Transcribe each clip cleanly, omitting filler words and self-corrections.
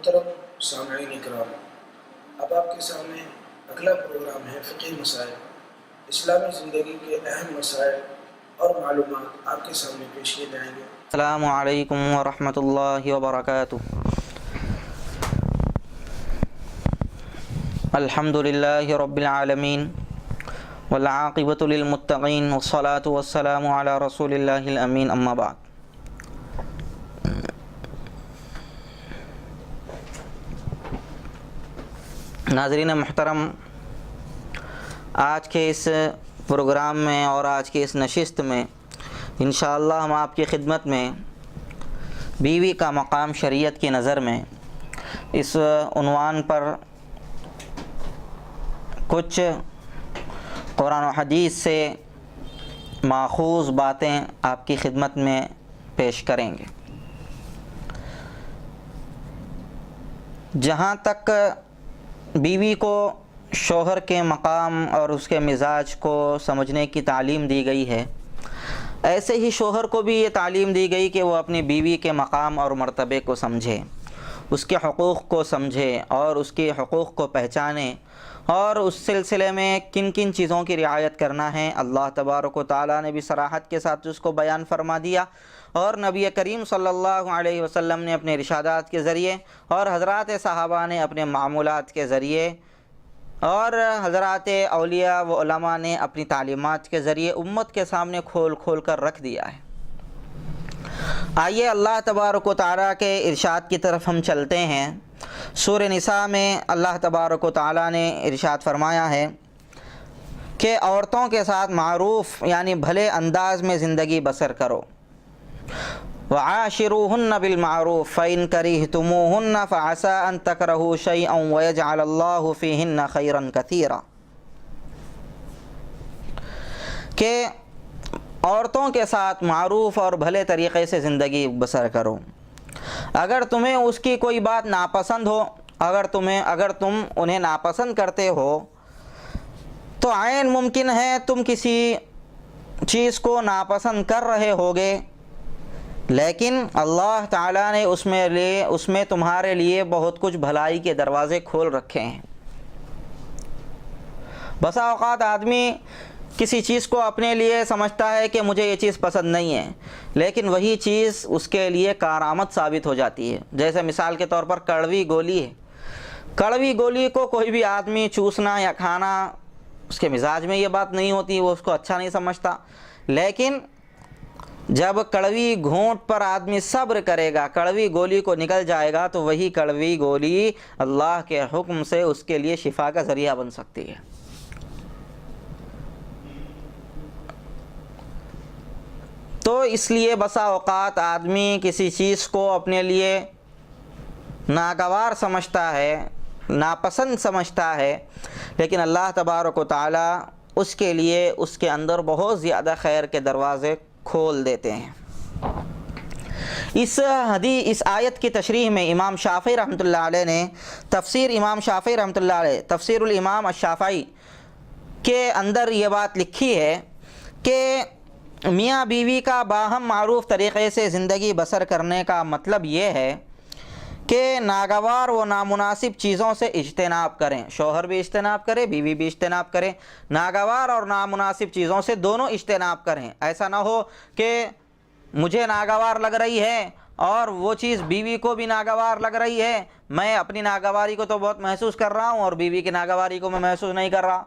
محترم سامعین اکرام، اب آپ کے سامنے اگلا پروگرام ہے فقہی مسائل، اسلامی زندگی کے اہم مسائل اور معلومات آپ کے سامنے پیش کیے جائیں گے۔ السلام علیکم ورحمۃ اللہ وبرکاتہ۔ الحمد للہ رب العالمین والعاقبۃ للمتقین والصلاۃ والسلام علی رسول اللہ الامین، اما بعد۔ ناظرین محترم، آج کے اس پروگرام میں اور آج کے اس نشست میں انشاءاللہ ہم آپ کی خدمت میں بیوی کا مقام شریعت کی نظر میں اس عنوان پر کچھ قرآن و حدیث سے ماخوذ باتیں آپ کی خدمت میں پیش کریں گے۔ جہاں تک بیوی کو شوہر کے مقام اور اس کے مزاج کو سمجھنے کی تعلیم دی گئی ہے، ایسے ہی شوہر کو بھی یہ تعلیم دی گئی کہ وہ اپنی بیوی کے مقام اور مرتبے کو سمجھے، اس کے حقوق کو سمجھے اور اس کے حقوق کو پہچانے، اور اس سلسلے میں کن کن چیزوں کی رعایت کرنا ہے اللہ تبارک و تعالیٰ نے بھی صراحت کے ساتھ اس کو بیان فرما دیا، اور نبی کریم صلی اللہ علیہ وسلم نے اپنے ارشادات کے ذریعے اور حضرات صحابہ نے اپنے معمولات کے ذریعے اور حضرات اولیاء و علماء نے اپنی تعلیمات کے ذریعے امت کے سامنے کھول کھول کر رکھ دیا ہے۔ آئیے اللہ تبارک و تعالیٰ کے ارشاد کی طرف ہم چلتے ہیں۔ سورہ نساء میں اللہ تبارک و تعالیٰ نے ارشاد فرمایا ہے کہ عورتوں کے ساتھ معروف یعنی بھلے انداز میں زندگی بسر کرو۔ وعاشروہن بالمعروف فإن کرہتموہن فعسى ان تکرہوا شیئا ویجعل اللہ فیہن خیرا کثیرا، کہ عورتوں کے ساتھ معروف اور بھلے طریقے سے زندگی بسر کرو۔ اگر تمہیں اس کی کوئی بات ناپسند ہو، اگر تم انہیں ناپسند کرتے ہو تو عین ممکن ہے تم کسی چیز کو ناپسند کر رہے ہوگے، لیکن اللہ تعالیٰ نے اس میں تمہارے لیے بہت کچھ بھلائی کے دروازے کھول رکھے ہیں۔ بسا اوقات آدمی کسی چیز کو اپنے لیے سمجھتا ہے کہ مجھے یہ چیز پسند نہیں ہے، لیکن وہی چیز اس کے لیے کارآمد ثابت ہو جاتی ہے۔ جیسے مثال کے طور پر کڑوی گولی ہے، کڑوی گولی کو کوئی بھی آدمی چوسنا یا کھانا، اس کے مزاج میں یہ بات نہیں ہوتی، وہ اس کو اچھا نہیں سمجھتا، لیکن جب کڑوی گھونٹ پر آدمی صبر کرے گا، کڑوی گولی کو نکل جائے گا، تو وہی کڑوی گولی اللہ کے حکم سے اس کے لیے شفا کا ذریعہ بن سکتی ہے۔ تو اس لیے بسا اوقات آدمی کسی چیز کو اپنے لیے ناگوار سمجھتا ہے، ناپسند سمجھتا ہے، لیکن اللہ تبارک و تعالیٰ اس کے لیے اس کے اندر بہت زیادہ خیر کے دروازے کھول دیتے ہیں۔ اس آیت کی تشریح میں امام شافعی رحمۃ اللہ علیہ نے امام شافعی رحمۃ اللہ علیہ تفسیر الامام الشافعی کے اندر یہ بات لکھی ہے کہ میاں بیوی کا باہم معروف طریقے سے زندگی بسر کرنے کا مطلب یہ ہے کہ ناگوار و نامناسب چیزوں سے اجتناب کریں، شوہر بھی اجتناب کرے، بیوی بھی اجتناب کرے، ناگوار اور نامناسب چیزوں سے دونوں اجتناب کریں۔ ایسا نہ ہو کہ مجھے ناگوار لگ رہی ہے اور وہ چیز بیوی کو بھی ناگوار لگ رہی ہے، میں اپنی ناگواری کو تو بہت محسوس کر رہا ہوں اور بیوی کی ناگواری کو میں محسوس نہیں کر رہا۔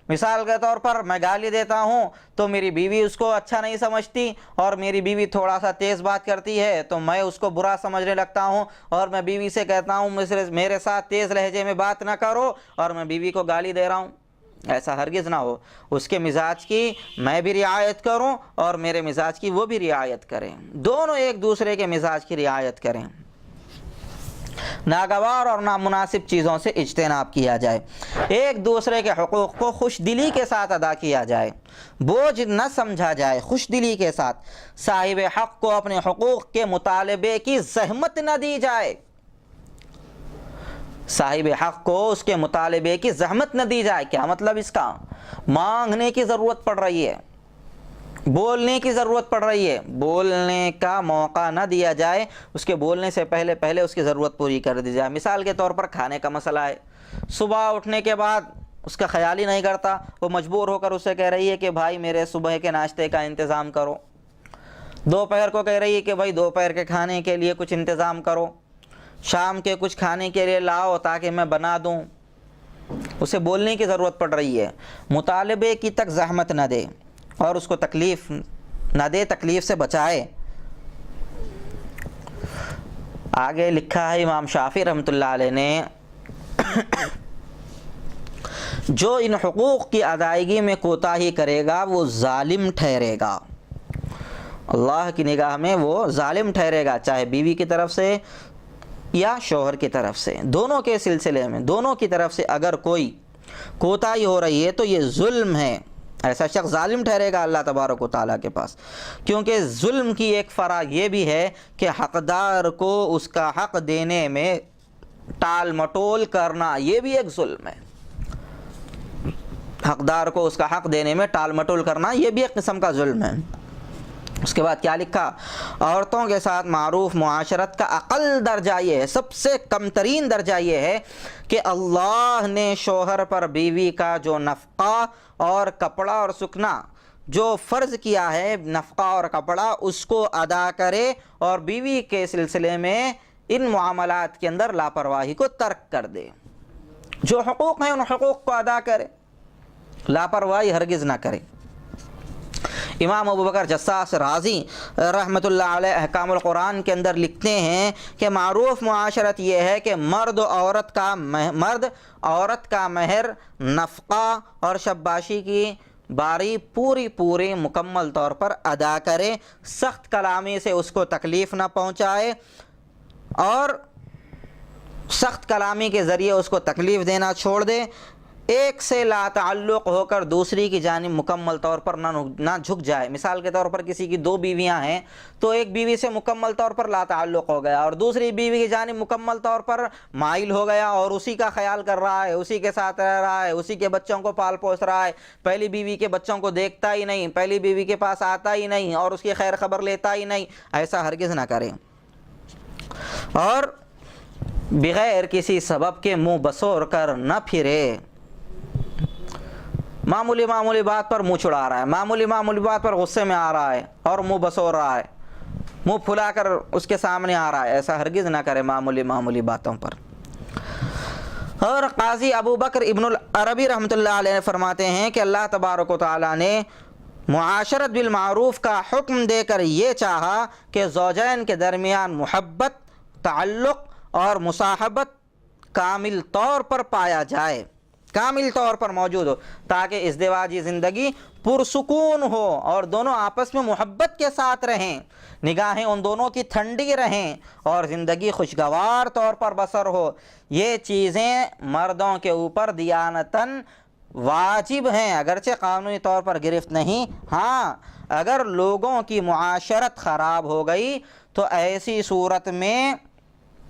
مثال کے طور پر میں گالی دیتا ہوں تو میری بیوی اس کو اچھا نہیں سمجھتی، اور میری بیوی تھوڑا سا تیز بات کرتی ہے تو میں اس کو برا سمجھنے لگتا ہوں، اور میں بیوی سے کہتا ہوں میرے ساتھ تیز لہجے میں بات نہ کرو، اور میں بیوی کو گالی دے رہا ہوں۔ ایسا ہرگز نہ ہو، اس کے مزاج کی میں بھی رعایت کروں اور میرے مزاج کی وہ بھی رعایت کریں، دونوں ایک دوسرے کے مزاج کی رعایت کریں، ناگوار اور نامناسب چیزوں سے اجتناب کیا جائے، ایک دوسرے کے حقوق کو خوش دلی کے ساتھ ادا کیا جائے، بوجھ نہ سمجھا جائے، خوش دلی کے ساتھ صاحب حق کو اپنے حقوق کے مطالبے کی زحمت نہ دی جائے، صاحب حق کو اس کے مطالبے کی زحمت نہ دی جائے۔ کیا مطلب اس کا؟ مانگنے کی ضرورت پڑ رہی ہے، بولنے کی ضرورت پڑ رہی ہے، بولنے کا موقع نہ دیا جائے، اس کے بولنے سے پہلے اس کی ضرورت پوری کر دی جائے۔ مثال کے طور پر کھانے کا مسئلہ ہے، صبح اٹھنے کے بعد اس کا خیال ہی نہیں کرتا، وہ مجبور ہو کر اسے کہہ رہی ہے کہ بھائی میرے صبح کے ناشتے کا انتظام کرو، دوپہر کو کہہ رہی ہے کہ بھائی دوپہر کے کھانے کے لیے کچھ انتظام کرو، شام کے کچھ کھانے کے لیے لاؤ تاکہ میں بنا دوں۔ اسے بولنے کی ضرورت پڑ رہی ہے، مطالبے کی تک زحمت نہ دے اور اس کو تکلیف نہ دے، تکلیف سے بچائے۔ آگے لکھا ہے امام شافعی رحمۃ اللہ علیہ نے، جو ان حقوق کی ادائیگی میں کوتاہی کرے گا وہ ظالم ٹھہرے گا، اللہ کی نگاہ میں وہ ظالم ٹھہرے گا، چاہے بیوی کی طرف سے یا شوہر کی طرف سے، دونوں کے سلسلے میں دونوں کی طرف سے اگر کوئی کوتاہی ہو رہی ہے تو یہ ظلم ہے، ایسا شخص ظالم ٹھہرے گا اللہ تبارک و تعالیٰ کے پاس۔ کیونکہ ظلم کی ایک فرع یہ بھی ہے کہ حقدار کو اس کا حق دینے میں ٹال مٹول کرنا، یہ بھی ایک ظلم ہے، حقدار کو اس کا حق دینے میں ٹال مٹول کرنا یہ بھی ایک قسم کا ظلم ہے۔ اس کے بعد کیا لکھا، عورتوں کے ساتھ معروف معاشرت کا اقل درجہ یہ ہے، سب سے کم ترین درجہ یہ ہے کہ اللہ نے شوہر پر بیوی کا جو نفقہ اور کپڑا اور سکنا جو فرض کیا ہے، نفقہ اور کپڑا، اس کو ادا کرے اور بیوی کے سلسلے میں ان معاملات کے اندر لاپرواہی کو ترک کر دے، جو حقوق ہیں ان حقوق کو ادا کرے، لاپرواہی ہرگز نہ کرے۔ امام ابو بکر جساس رازی رحمۃ اللہ علیہ احکام القرآن کے اندر لکھتے ہیں کہ معروف معاشرت یہ ہے کہ مرد عورت کا مہر، نفقہ اور شباشی کی باری پوری مکمل طور پر ادا کرے، سخت کلامی سے اس کو تکلیف نہ پہنچائے اور سخت کلامی کے ذریعے اس کو تکلیف دینا چھوڑ دے، ایک سے لا تعلق ہو کر دوسری کی جانب مکمل طور پر نہ جھک جائے۔ مثال کے طور پر کسی کی دو بیویاں ہیں تو ایک بیوی سے مکمل طور پر لا تعلق ہو گیا اور دوسری بیوی کی جانب مکمل طور پر مائل ہو گیا اور اسی کا خیال کر رہا ہے، اسی کے ساتھ رہ رہا ہے، اسی کے بچوں کو پال پوس رہا ہے، پہلی بیوی کے بچوں کو دیکھتا ہی نہیں، پہلی بیوی کے پاس آتا ہی نہیں اور اس کی خیر خبر لیتا ہی نہیں، ایسا ہرگز نہ کریں۔ اور بغیر کسی سبب کے منہ بسور کر نہ پھرے، معمولی بات پر منہ چھڑا رہا ہے، معمولی بات پر غصے میں آ رہا ہے اور منہ بسور رہا ہے، منہ پھلا کر اس کے سامنے آ رہا ہے، ایسا ہرگز نہ کرے معمولی باتوں پر۔ اور قاضی ابو بکر ابن العربی رحمۃ اللہ علیہ فرماتے ہیں کہ اللہ تبارک و تعالیٰ نے معاشرت بالمعروف کا حکم دے کر یہ چاہا کہ زوجین کے درمیان محبت، تعلق اور مصاحبت کامل طور پر پایا جائے، کامل طور پر موجود ہو، تاکہ ازدواجی زندگی پرسکون ہو اور دونوں آپس میں محبت کے ساتھ رہیں، نگاہیں ان دونوں کی ٹھنڈی رہیں اور زندگی خوشگوار طور پر بسر ہو۔ یہ چیزیں مردوں کے اوپر دیانتاً واجب ہیں، اگرچہ قانونی طور پر گرفت نہیں۔ ہاں، اگر لوگوں کی معاشرت خراب ہو گئی تو ایسی صورت میں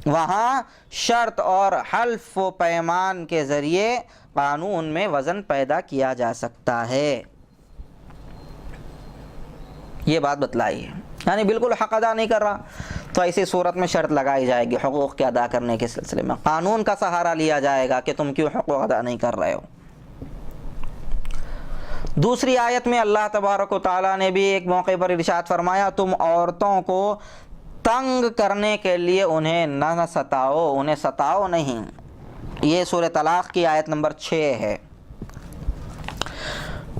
وہاں شرط اور حلف و پیمان کے ذریعے قانون میں وزن پیدا کیا جا سکتا ہے۔ یہ بات بتلائی ہے، یعنی بالکل حق ادا نہیں کر رہا تو ایسی صورت میں شرط لگائی جائے گی، حقوق کے ادا کرنے کے سلسلے میں قانون کا سہارا لیا جائے گا کہ تم کیوں حقوق ادا نہیں کر رہے ہو۔ دوسری آیت میں اللہ تبارک و تعالیٰ نے بھی ایک موقع پر ارشاد فرمایا، تم عورتوں کو تنگ کرنے کے لیے انہیں نہ ستاؤ، انہیں ستاؤ نہیں۔ یہ سورہ طلاق کی آیت نمبر 6 ہے۔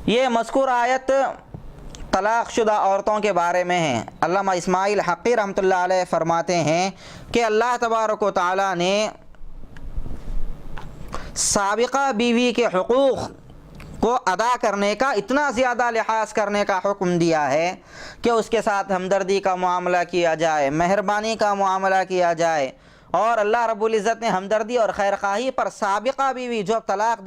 یہ مذکور آیت طلاق شدہ عورتوں کے بارے میں ہے۔ علامہ اسماعیل حقی رحمۃ اللہ علیہ فرماتے ہیں کہ اللہ تبارک و تعالیٰ نے سابقہ بیوی کے حقوق کو ادا کرنے کا اتنا زیادہ لحاظ کرنے کا حکم دیا ہے کہ اس کے ساتھ ہمدردی کا معاملہ کیا جائے، مہربانی کا معاملہ کیا جائے، اور اللہ رب العزت نے ہمدردی اور خیرخواہی پر سابقہ بیوی جو طلاق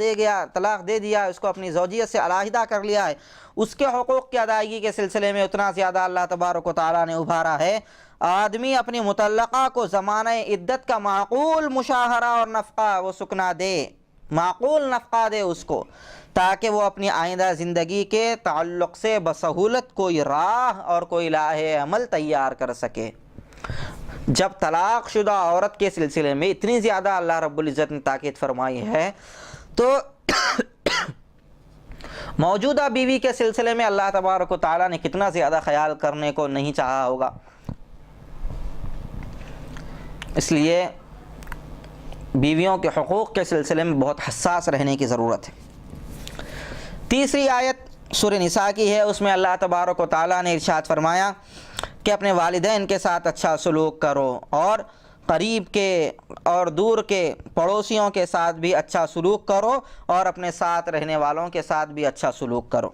دے دیا اس کو اپنی زوجیت سے علیحدہ کر لیا ہے، اس کے حقوق کی ادائیگی کے سلسلے میں اتنا زیادہ اللہ تبارک و تعالیٰ نے ابھارا ہے۔ آدمی اپنی مطلقہ کو زمانہ عدت کا معقول مشاہرہ اور نفقہ وہ سکنا دے، معقول نفقہ دے اس کو، تاکہ وہ اپنی آئندہ زندگی کے تعلق سے بسہولت کوئی راہ اور کوئی راہ عمل تیار کر سکے۔ جب طلاق شدہ عورت کے سلسلے میں اتنی زیادہ اللہ رب العزت نے تاکید فرمائی ہے، تو موجودہ بیوی کے سلسلے میں اللہ تبارک و تعالیٰ نے کتنا زیادہ خیال کرنے کو نہیں چاہا ہوگا۔ اس لیے بیویوں کے حقوق کے سلسلے میں بہت حساس رہنے کی ضرورت ہے۔ تیسری آیت سورہ نساء کی ہے، اس میں اللہ تبارک و تعالیٰ نے ارشاد فرمایا کہ اپنے والدین کے ساتھ اچھا سلوک کرو، اور قریب کے اور دور کے پڑوسیوں کے ساتھ بھی اچھا سلوک کرو، اور اپنے ساتھ رہنے والوں کے ساتھ بھی اچھا سلوک کرو۔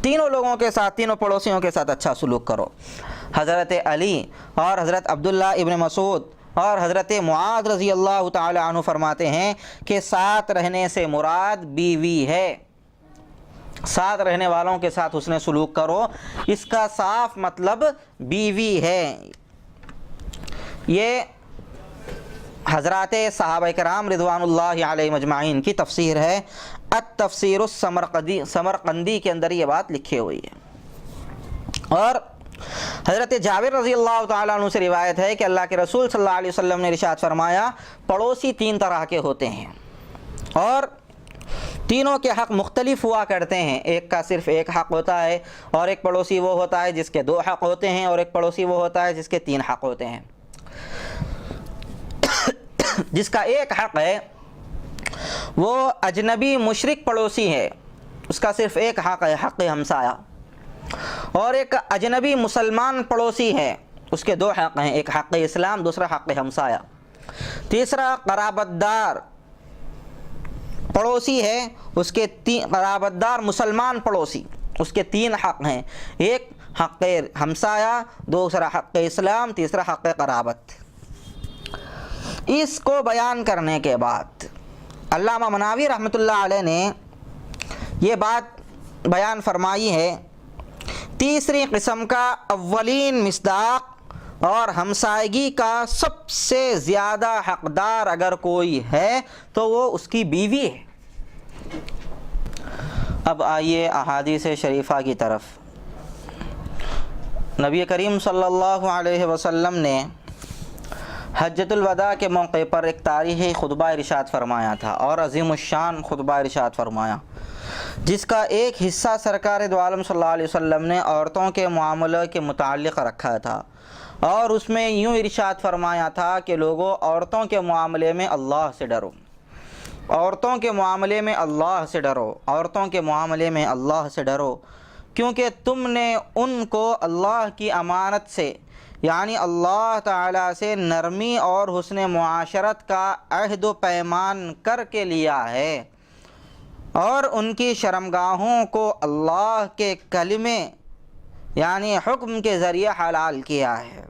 تینوں لوگوں کے ساتھ، تینوں پڑوسیوں کے ساتھ اچھا سلوک کرو۔ حضرت علی اور حضرت عبداللہ ابن مسعود اور حضرت معاذ رضی اللہ تعالی عنہ فرماتے ہیں کہ ساتھ رہنے سے مراد بیوی ہے۔ ساتھ رہنے والوں کے ساتھ حسن سلوک کرو، اس کا صاف مطلب بیوی ہے۔ یہ حضرات صحابہ کرام رضوان اللہ علیہ مجمعین کی تفسیر ہے۔ التفسیر السمرقندی کے اندر یہ بات لکھی ہوئی ہے۔ اور حضرت جابر رضی اللہ تعالیٰ عنہ سے روایت ہے کہ اللہ کے رسول صلی اللہ علیہ وسلم نے ارشاد فرمایا، پڑوسی تین طرح کے ہوتے ہیں، اور تینوں کے حق مختلف ہوا کرتے ہیں۔ ایک کا صرف ایک حق ہوتا ہے، اور ایک پڑوسی وہ ہوتا ہے جس کے دو حق ہوتے ہیں، اور ایک پڑوسی وہ ہوتا ہے جس کے تین حق ہوتے ہیں۔ جس کا ایک حق ہے وہ اجنبی مشرک پڑوسی ہے، اس کا صرف ایک حق ہے، حق ہمسایہ۔ اور ایک اجنبی مسلمان پڑوسی ہے، اس کے دو حق ہیں، ایک حق اسلام، دوسرا حق ہمسایہ۔ تیسرا قرابت دار پڑوسی ہے، اس کے قرابت دار مسلمان پڑوسی، اس کے تین حق ہیں، ایک حق ہمسایہ، دوسرا حق اسلام، تیسرا حق قرابت۔ اس کو بیان کرنے کے بعد علامہ مناوی رحمۃ اللہ علیہ نے یہ بات بیان فرمائی ہے، تیسری قسم کا اولین مصداق اور ہمسائیگی کا سب سے زیادہ حقدار اگر کوئی ہے تو وہ اس کی بیوی ہے۔ اب آئیے احادیث شریفہ کی طرف۔ نبی کریم صلی اللہ علیہ وسلم نے حجۃ الوداع کے موقع پر ایک تاریخی خطبہ ارشاد فرمایا تھا، اور عظیم الشان خطبہ ارشاد فرمایا، جس کا ایک حصہ سرکار دو عالم صلی اللہ علیہ وسلم نے عورتوں کے معاملے کے متعلق رکھا تھا، اور اس میں یوں ارشاد فرمایا تھا کہ لوگوں، عورتوں کے معاملے میں اللہ سے ڈرو، عورتوں کے معاملے میں اللہ سے ڈرو، عورتوں کے معاملے میں اللہ سے ڈرو، کیونکہ تم نے ان کو اللہ کی امانت سے، یعنی اللہ تعالیٰ سے نرمی اور حسن معاشرت کا عہد و پیمان کر کے لیا ہے، اور ان کی شرمگاہوں کو اللہ کے کلمے یعنی حکم کے ذریعے حلال کیا ہے۔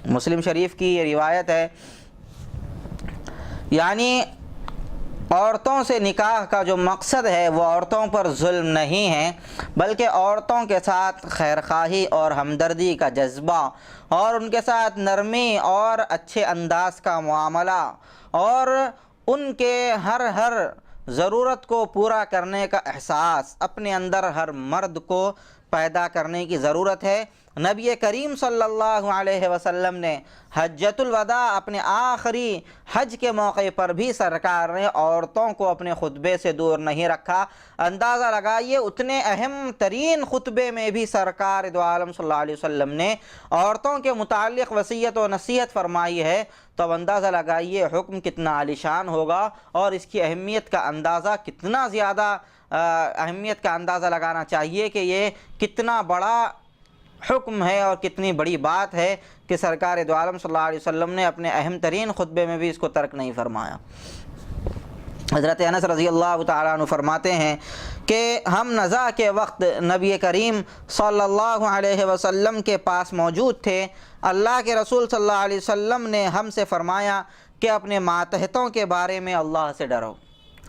مسلم شریف کی یہ روایت ہے۔ یعنی عورتوں سے نکاح کا جو مقصد ہے وہ عورتوں پر ظلم نہیں ہے، بلکہ عورتوں کے ساتھ خیرخواہی اور ہمدردی کا جذبہ، اور ان کے ساتھ نرمی اور اچھے انداز کا معاملہ، اور ان کے ہر ضرورت کو پورا کرنے کا احساس اپنے اندر ہر مرد کو پیدا کرنے کی ضرورت ہے۔ نبی کریم صلی اللہ علیہ وسلم نے حجۃ الوداع اپنے آخری حج کے موقع پر بھی سرکار نے عورتوں کو اپنے خطبے سے دور نہیں رکھا۔ اندازہ لگائیے، اتنے اہم ترین خطبے میں بھی سرکار دو عالم صلی اللہ علیہ وسلم نے عورتوں کے متعلق وصیت و نصیحت فرمائی ہے، تو اب اندازہ لگائیے حکم کتنا عالیشان ہوگا، اور اس کی اہمیت کا اندازہ کتنا زیادہ اہمیت کا اندازہ لگانا چاہیے کہ یہ کتنا بڑا حکم ہے اور کتنی بڑی بات ہے کہ سرکار دو عالم صلی اللہ علیہ وسلم نے اپنے اہم ترین خطبے میں بھی اس کو ترک نہیں فرمایا۔ حضرت انس رضی اللہ تعالیٰ عنہ فرماتے ہیں کہ ہم نزاع کے وقت نبی کریم صلی اللہ علیہ وسلم کے پاس موجود تھے۔ اللہ کے رسول صلی اللہ علیہ وسلم نے ہم سے فرمایا کہ اپنے ماتحتوں کے بارے میں اللہ سے ڈرو،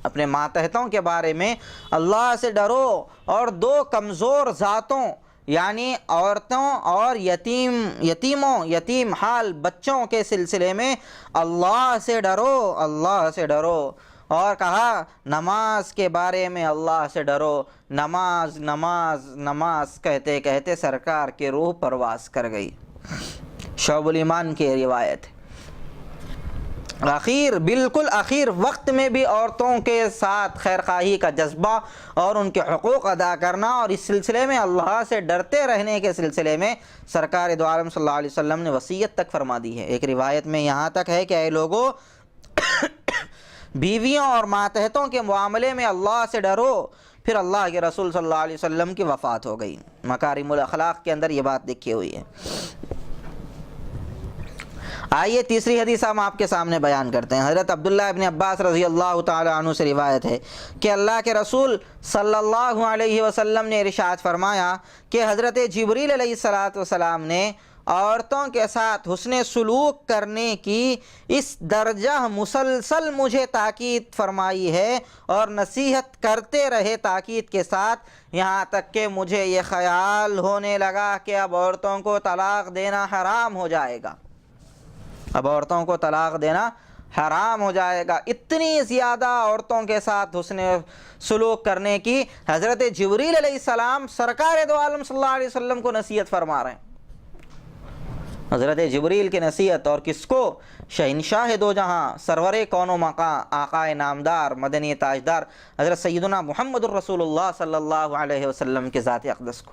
اپنے ماتحتوں کے بارے میں اللہ سے ڈرو، اور دو کمزور ذاتوں یعنی عورتوں اور یتیم حال بچوں کے سلسلے میں اللہ سے ڈرو، اللہ سے ڈرو، اور کہا نماز کے بارے میں اللہ سے ڈرو۔ نماز نماز نماز کہتے کہتے سرکار کی روح پرواز کر گئی۔ شعب الایمان کی روایت ہے۔ بالکل آخر وقت میں بھی عورتوں کے ساتھ خیرخواہی کا جذبہ اور ان کے حقوق ادا کرنا، اور اس سلسلے میں اللہ سے ڈرتے رہنے کے سلسلے میں سرکار دو عالم صلی اللہ علیہ وسلم نے وصیت تک فرما دی ہے۔ ایک روایت میں یہاں تک ہے کہ اے لوگو، بیویوں اور ماتحتوں کے معاملے میں اللہ سے ڈرو۔ پھر اللہ کے رسول صلی اللہ علیہ وسلم کی وفات ہو گئی۔ مکارم الاخلاق کے اندر یہ بات لکھی ہوئی ہے۔ آئیے تیسری حدیث ہم آپ کے سامنے بیان کرتے ہیں۔ حضرت عبداللہ ابن عباس رضی اللہ تعالی عنہ سے روایت ہے کہ اللہ کے رسول صلی اللہ علیہ وسلم نے ارشاد فرمایا کہ حضرت جبریل علیہ السلام نے عورتوں کے ساتھ حسن سلوک کرنے کی اس درجہ مسلسل مجھے تاکید فرمائی ہے، اور نصیحت کرتے رہے تاکید کے ساتھ، یہاں تک کہ مجھے یہ خیال ہونے لگا کہ اب عورتوں کو طلاق دینا حرام ہو جائے گا، اب عورتوں کو طلاق دینا حرام ہو جائے گا۔ اتنی زیادہ عورتوں کے ساتھ حسن سلوک کرنے کی حضرت جبریل علیہ السلام سرکار دو عالم صلی اللہ علیہ وسلم کو نصیحت فرما رہے ہیں۔ حضرت جبریل کی نصیحت، اور کس کو؟ شہنشاہ دو جہاں، سرور کون و مقام، آقائے نامدار، مدنی تاجدار حضرت سیدنا محمد الرسول اللہ صلی اللہ علیہ وسلم کے ذات اقدس کو۔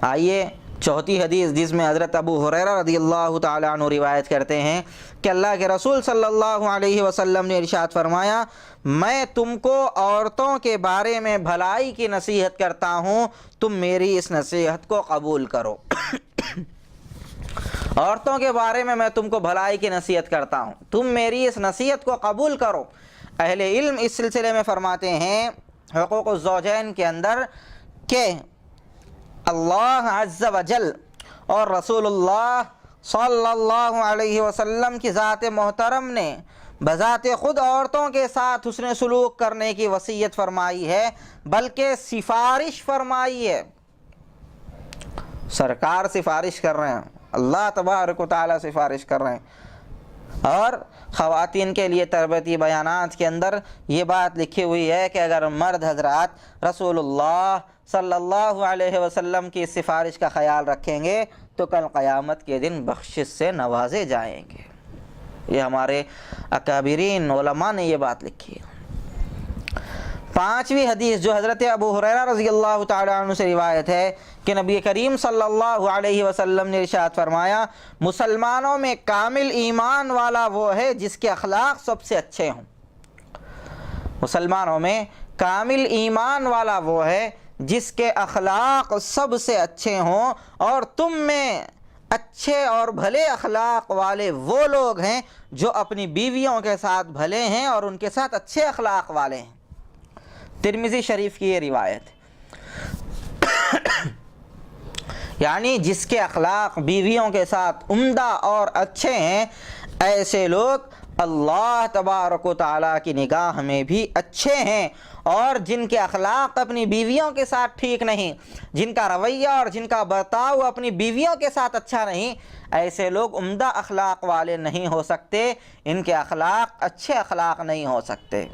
آئیے چوتھی حدیث، جس میں حضرت ابو ہریرہ رضی اللہ تعالیٰ عنہ روایت کرتے ہیں کہ اللہ کے رسول صلی اللہ علیہ وسلم نے ارشاد فرمایا، میں تم کو عورتوں کے بارے میں بھلائی کی نصیحت کرتا ہوں، تم میری اس نصیحت کو قبول کرو۔ عورتوں کے بارے میں تم کو بھلائی کی نصیحت کرتا ہوں، تم میری اس نصیحت کو قبول کرو۔ اہل علم اس سلسلے میں فرماتے ہیں حقوق الزوجین کے اندر کہ اللہ عز و جل اور رسول اللہ صلی اللہ علیہ وسلم کی ذات محترم نے بذات خود عورتوں کے ساتھ حسن سلوک کرنے کی وصیت فرمائی ہے، بلکہ سفارش فرمائی ہے۔ سرکار سفارش کر رہے ہیں، اللہ تبارک و تعالیٰ سفارش کر رہے ہیں۔ اور خواتین کے لیے تربیتی بیانات کے اندر یہ بات لکھی ہوئی ہے کہ اگر مرد حضرات رسول اللہ صلی اللہ علیہ وسلم کی سفارش کا خیال رکھیں گے تو کل قیامت کے دن بخشش سے نوازے جائیں گے۔ یہ ہمارے اکابرین علماء نے یہ بات لکھی ہے۔ پانچویں حدیث جو حضرت ابو ہریرہ رضی اللہ تعالی عنہ سے روایت ہے کہ نبی کریم صلی اللہ علیہ وسلم نے ارشاد فرمایا، مسلمانوں میں کامل ایمان والا وہ ہے جس کے اخلاق سب سے اچھے ہوں۔ مسلمانوں میں کامل ایمان والا وہ ہے جس کے اخلاق سب سے اچھے ہوں، اور تم میں اچھے اور بھلے اخلاق والے وہ لوگ ہیں جو اپنی بیویوں کے ساتھ بھلے ہیں اور ان کے ساتھ اچھے اخلاق والے ہیں۔ ترمذی شریف کی یہ روایت یعنی جس کے اخلاق بیویوں کے ساتھ عمدہ اور اچھے ہیں، ایسے لوگ اللہ تبارک و تعالیٰ کی نگاہ میں بھی اچھے ہیں، اور جن کے اخلاق اپنی بیویوں کے ساتھ ٹھیک نہیں، جن کا رویہ اور جن کا برتاؤ اپنی بیویوں کے ساتھ اچھا نہیں، ایسے لوگ عمدہ اخلاق والے نہیں ہو سکتے، ان کے اخلاق اچھے اخلاق نہیں ہو سکتے۔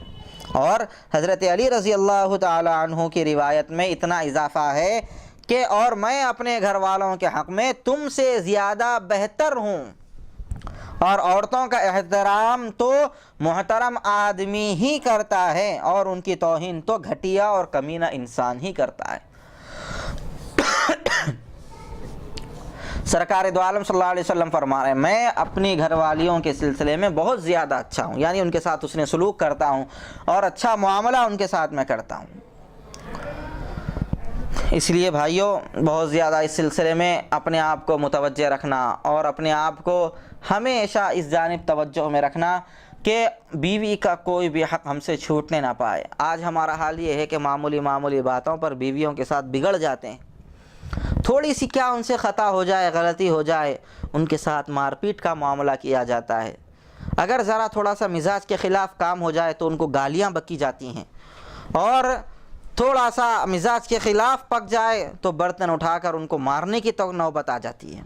اور حضرت علی رضی اللہ تعالی عنہ کی روایت میں اتنا اضافہ ہے کہ اور میں اپنے گھر والوں کے حق میں تم سے زیادہ بہتر ہوں، اور عورتوں کا احترام تو محترم آدمی ہی کرتا ہے، اور ان کی توہین تو گھٹیا اور کمینہ انسان ہی کرتا ہے۔ سرکار دو عالم صلی اللہ علیہ وسلم فرما رہے ہیں، میں اپنی گھر والیوں کے سلسلے میں بہت زیادہ اچھا ہوں، یعنی ان کے ساتھ حسن سلوک کرتا ہوں اور اچھا معاملہ ان کے ساتھ میں کرتا ہوں۔ اس لیے بھائیوں، بہت زیادہ اس سلسلے میں اپنے آپ کو متوجہ رکھنا اور اپنے آپ کو ہمیشہ اس جانب توجہ میں رکھنا کہ بیوی کا کوئی بھی حق ہم سے چھوٹنے نہ پائے۔ آج ہمارا حال یہ ہے کہ معمولی باتوں پر بیویوں کے ساتھ بگڑ جاتے ہیں، تھوڑی سی کیا ان سے خطا ہو جائے، غلطی ہو جائے، ان کے ساتھ مار پیٹ کا معاملہ کیا جاتا ہے۔ اگر ذرا تھوڑا سا مزاج کے خلاف کام ہو جائے تو ان کو گالیاں بکی جاتی ہیں، اور تھوڑا سا مزاج کے خلاف پک جائے تو برتن اٹھا کر ان کو مارنے کی تو نوبت آ جاتی ہے۔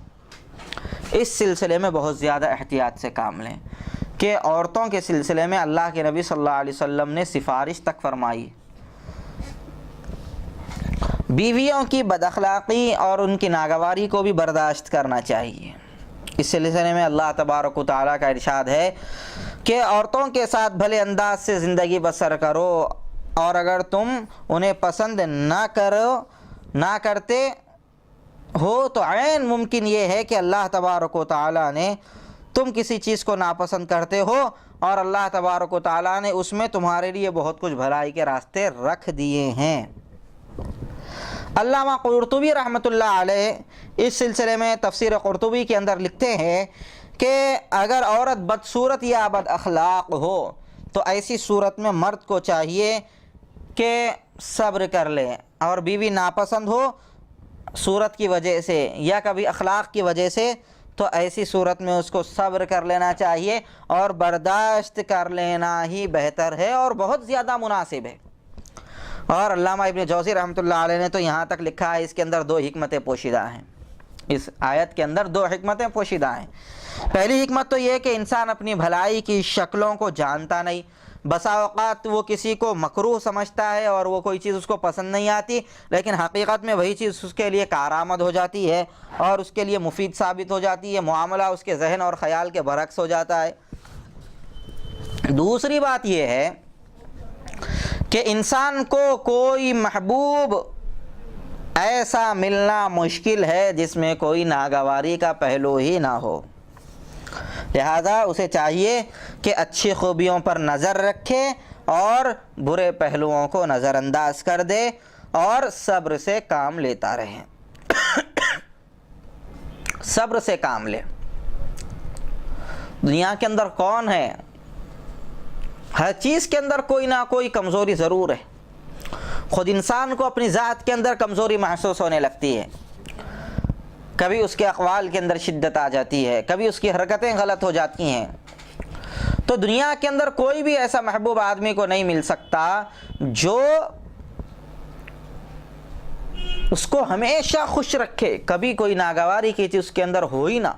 اس سلسلے میں بہت زیادہ احتیاط سے کام لیں کہ عورتوں کے سلسلے میں اللہ کے نبی صلی اللہ علیہ وسلم نے سفارش تک فرمائی، بیویوں کی بد اخلاقی اور ان کی ناگواری کو بھی برداشت کرنا چاہیے۔ اس سلسلے میں اللہ تبارک و تعالیٰ کا ارشاد ہے کہ عورتوں کے ساتھ بھلے انداز سے زندگی بسر کرو، اور اگر تم انہیں پسند نہ کرتے ہو تو عین ممکن یہ ہے کہ اللہ تبارک و تعالیٰ نے تم کسی چیز کو ناپسند کرتے ہو اور اللہ تبارک و تعالیٰ نے اس میں تمہارے لیے بہت کچھ بھلائی کے راستے رکھ دیے ہیں۔ علامہ قرطبی رحمۃ اللہ علیہ اس سلسلے میں تفسیر قرطبی کے اندر لکھتے ہیں کہ اگر عورت بدصورت یا بد اخلاق ہو تو ایسی صورت میں مرد کو چاہیے کہ صبر کر لے، اور بیوی ناپسند ہو صورت کی وجہ سے یا کبھی اخلاق کی وجہ سے تو ایسی صورت میں اس کو صبر کر لینا چاہیے اور برداشت کر لینا ہی بہتر ہے اور بہت زیادہ مناسب ہے۔ اور علامہ ابن جوزی رحمۃ اللہ علیہ نے تو یہاں تک لکھا ہے اس کے اندر 2 حکمتیں پوشیدہ ہیں، اس آیت کے اندر 2 حکمتیں پوشیدہ ہیں۔ پہلی حکمت تو یہ کہ انسان اپنی بھلائی کی شکلوں کو جانتا نہیں، بسا اوقات وہ کسی کو مکروہ سمجھتا ہے اور وہ کوئی چیز اس کو پسند نہیں آتی، لیکن حقیقت میں وہی چیز اس کے لیے کارآمد ہو جاتی ہے اور اس کے لیے مفید ثابت ہو جاتی ہے، معاملہ اس کے ذہن اور خیال کے برعکس ہو جاتا ہے۔ دوسری بات یہ ہے کہ انسان کو کوئی محبوب ایسا ملنا مشکل ہے جس میں کوئی ناگواری کا پہلو ہی نہ ہو، لہذا اسے چاہیے کہ اچھی خوبیوں پر نظر رکھے اور برے پہلوؤں کو نظر انداز کر دے اور صبر سے کام لیتا رہے۔ صبر سے کام لے۔ دنیا کے اندر کون ہے؟ ہر چیز کے اندر کوئی نہ کوئی کمزوری ضرور ہے۔ خود انسان کو اپنی ذات کے اندر کمزوری محسوس ہونے لگتی ہے، کبھی اس کے اقوال کے اندر شدت آ جاتی ہے، کبھی اس کی حرکتیں غلط ہو جاتی ہیں۔ تو دنیا کے اندر کوئی بھی ایسا محبوب آدمی کو نہیں مل سکتا جو اس کو ہمیشہ خوش رکھے، کبھی کوئی ناگواری کی چیز اس کے اندر ہو ہی نہ،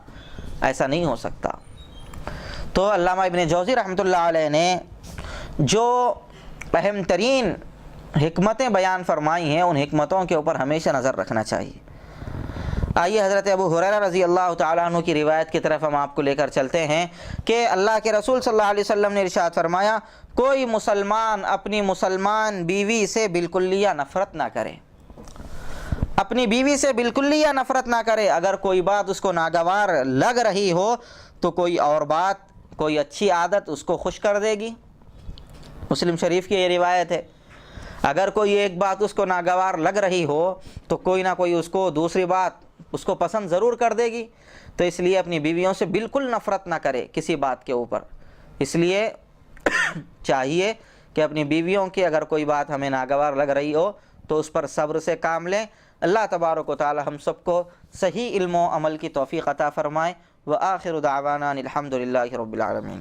ایسا نہیں ہو سکتا۔ تو علامہ ابن جوزی رحمۃ اللہ علیہ نے جو اہم ترین حکمتیں بیان فرمائی ہیں ان حکمتوں کے اوپر ہمیشہ نظر رکھنا چاہیے۔ آئیے حضرت ابو ہریرہ رضی اللہ تعالیٰ عنہ کی روایت کی طرف ہم آپ کو لے کر چلتے ہیں کہ اللہ کے رسول صلی اللہ علیہ وسلم نے ارشاد فرمایا، کوئی مسلمان اپنی مسلمان بیوی سے بالکلیہ نفرت نہ کرے، اپنی بیوی سے بالکلیہ نفرت نہ کرے، اگر کوئی بات اس کو ناگوار لگ رہی ہو تو کوئی اور بات، کوئی اچھی عادت اس کو خوش کر دے گی۔ مسلم شریف کی یہ روایت ہے، اگر کوئی ایک بات اس کو ناگوار لگ رہی ہو تو کوئی نہ کوئی اس کو دوسری بات اس کو پسند ضرور کر دے گی۔ تو اس لیے اپنی بیویوں سے بالکل نفرت نہ کرے کسی بات کے اوپر۔ اس لیے چاہیے کہ اپنی بیویوں کی اگر کوئی بات ہمیں ناگوار لگ رہی ہو تو اس پر صبر سے کام لیں۔ اللہ تبارک و تعالی ہم سب کو صحیح علم و عمل کی توفیق عطا فرمائے۔ وآخر دعوانا الحمد للہ رب العالمین۔